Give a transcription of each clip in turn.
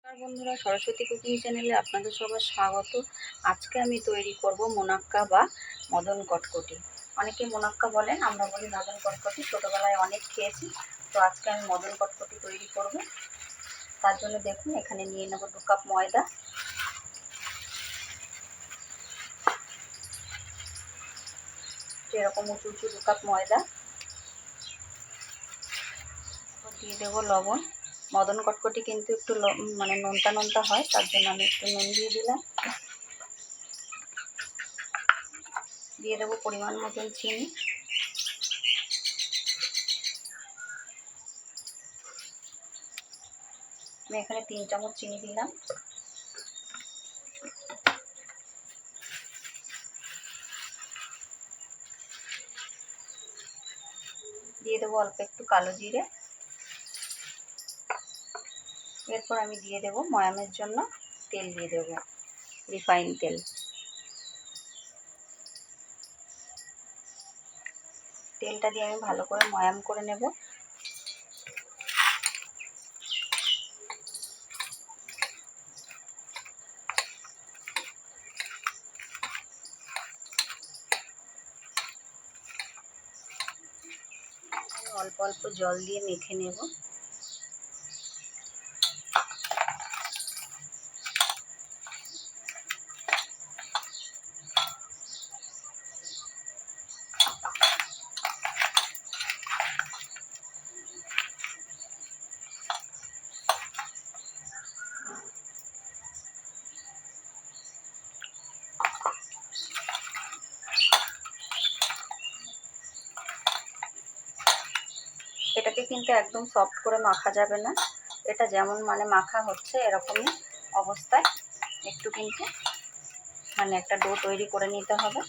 নমস্কার বন্ধুরা, সরস্বতী কুকিং চ্যানেলে আপনাদের সবার স্বাগত। আজকে আমি তৈরি করব মোনাক্কা বা মদন কটকটি। অনেকে মোনাক্কা বলেন, আমরা বলি মদন কটকটি। ছোটোবেলায় অনেক খেয়েছি, তো আজকে আমি মদন কটকটি তৈরি করব। তার জন্য দেখুন, এখানে নিয়ে নেব 2 কাপ ময়দা, এরকম উঁচু উঁচু 2 কাপ ময়দা, দিয়ে দেবো লবণ। মদন কটকটি কিন্তু একটু মানে নোনতা নোনতা হয়, তার জন্য আমি একটু নুন দিয়ে দিলাম। দিয়ে দেবো পরিমাণ মতন চিনি। আমি এখানে 3 চামচ চিনি দিলাম। দিয়ে দেবো অল্প একটু কালো জিরে। এরপর আমি দিয়ে দেবো ময়ামের জন্য তেল, দিয়ে দেবো রিফাইন তেল। তেলটা দিয়ে আমি ভালো করে ময়াম করে নেব। অল্প অল্প জল দিয়ে মেখে নেব। এটাকে কিন্তু একদম সফট করে মাখা যাবে না, এটা যেমন মানে মাখা হচ্ছে এরকমই অবস্থায় একটু কিন্তু মানে একটা ডো তৈরি করে নিতে হবে।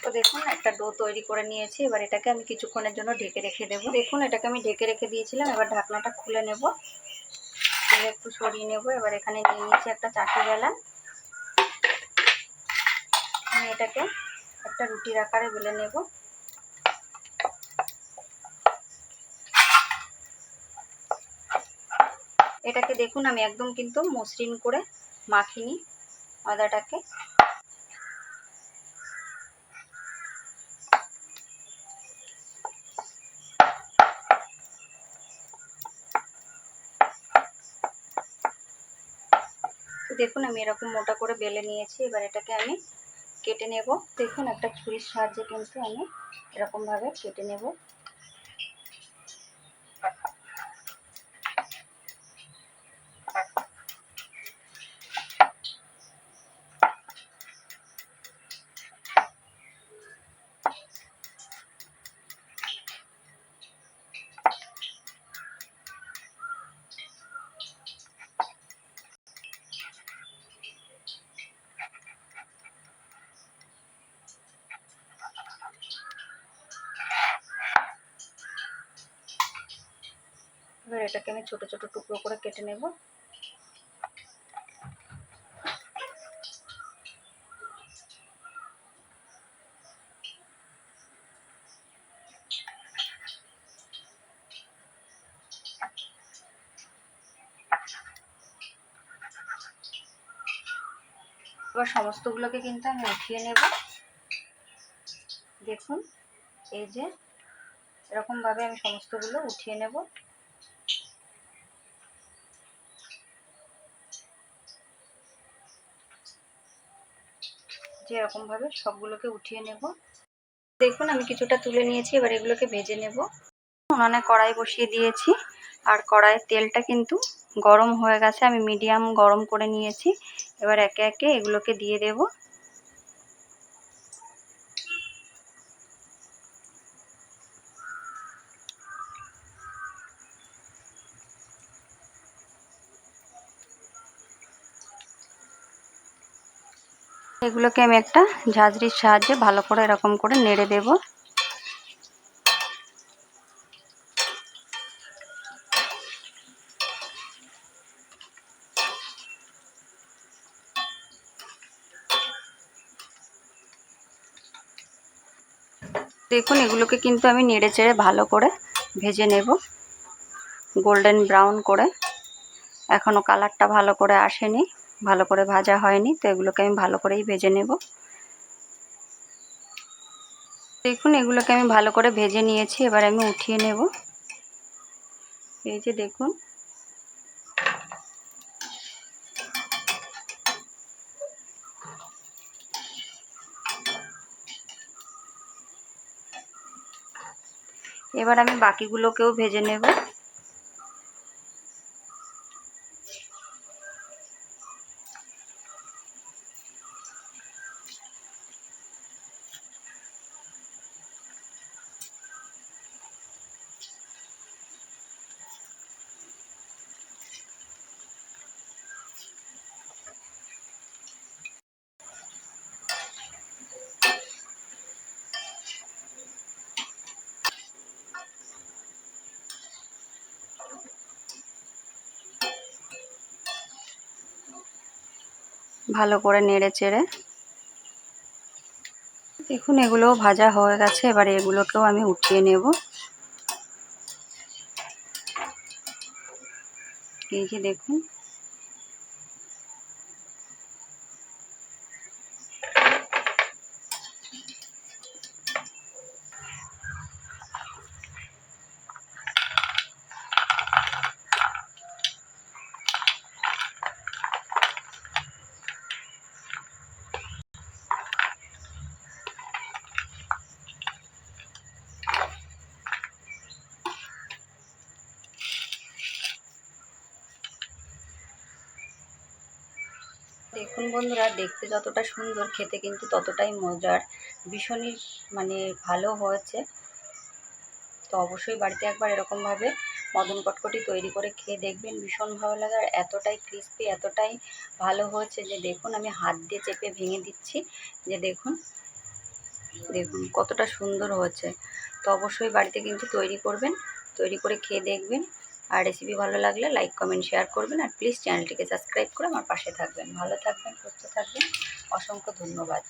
তো দেখুন, একটা ডো তৈরি করে নিয়েছি। এবার এটাকে আমি কিছুক্ষণের জন্য ঢেকে রেখে দেবো। দেখুন, এটাকে আমি ঢেকে রেখে দিয়েছিলাম। এবার ঢাকনাটা খুলে নেব, খুলে একটু সরিয়ে নেব। এবার এখানে নিয়ে নিয়েছি একটা চাটু বেলা। আমি এটাকে একটা রুটির আকারে বেলে নেব। এটাকে দেখুন, আমি একদম কিন্তু মসৃণ করে মাখিনি ময়দাটাকে। দেখুন, আমি এরকম মোটা করে বেলে নিয়েছি। এবার এটাকে আমি কেটে নেব। দেখুন, একটা ছুরির সাহায্যে কিন্তু আমি এরকমভাবে কেটে নেব। এবার এটাকে আমি ছোট ছোট টুকরো করে কেটে নেব। এবার সমস্তগুলোকে কিন্তু আমি উঠিয়ে নেব। দেখুন, এই যে এরকমভাবে আমি সমস্তগুলো উঠিয়ে নেব। যে এরকমভাবে সবগুলোকে উঠিয়ে নেব। দেখুন, আমি কিছুটা তুলে নিয়েছি। এবার এগুলোকে ভেজে নেব। উনানে কড়াই বসিয়ে দিয়েছি, আর কড়াইয়ের তেলটা কিন্তু গরম হয়ে গেছে। আমি মিডিয়াম গরম করে নিয়েছি। এবার একে একে এগুলোকে দিয়ে দেব। এগুলোকে আমি একটা ঝাঁঝরির সাহায্যে ভালো করে এরকম করে নেড়ে দেব। দেখুন এগুলোকে কিন্তু আমি নেড়ে চেড়ে ভালো করে ভেজে নেব গোল্ডেন ব্রাউন করে। এখনও কালারটা ভালো করে আসেনি, ভালো করে ভাজা হয়নি, তো এগুলোকে আমি ভালো করেই ভেজে নেব। দেখুন এগুলোকে আমি ভালো করে ভেজে নিয়েছি, এবার আমি উঠিয়ে নেব। এই যে দেখুন এবার আমি বাকিগুলোকেও ভেজে নেব। ভালো করে নেড়ে চেড়ে দেখুন এগুলোও ভাজা হয়ে গেছে, এবার এগুলোকেও আমি উঠিয়ে নেব। এই যে দেখুন দেখুন বন্ধুরা, দেখতে যতটা সুন্দর খেতে কিন্তু ততটাই মজার, ভীষণই মানে ভালো হয়েছে। তো অবশ্যই বাড়িতে একবার এরকমভাবে মদন কটকটি তৈরি করে খেয়ে দেখবেন, ভীষণ ভালো লাগে। আর এতটাই ক্রিস্পি, এতটাই ভালো হয়েছে যে দেখুন আমি হাত দিয়ে চেপে ভেঙে দিচ্ছি, যে দেখুন দেখুন কতটা সুন্দর হয়েছে। তো অবশ্যই বাড়িতে কিন্তু তৈরি করবেন, তৈরি করে খেয়ে দেখবেন। আর রেসিপি ভালো লাগলে লাইক কমেন্ট শেয়ার করবেন, আর প্লিজ চ্যানেলটিকে সাবস্ক্রাইব করে আমার পাশে থাকবেন। ভালো থাকবেন, সুস্থ থাকবেন, অসংখ্য ধন্যবাদ।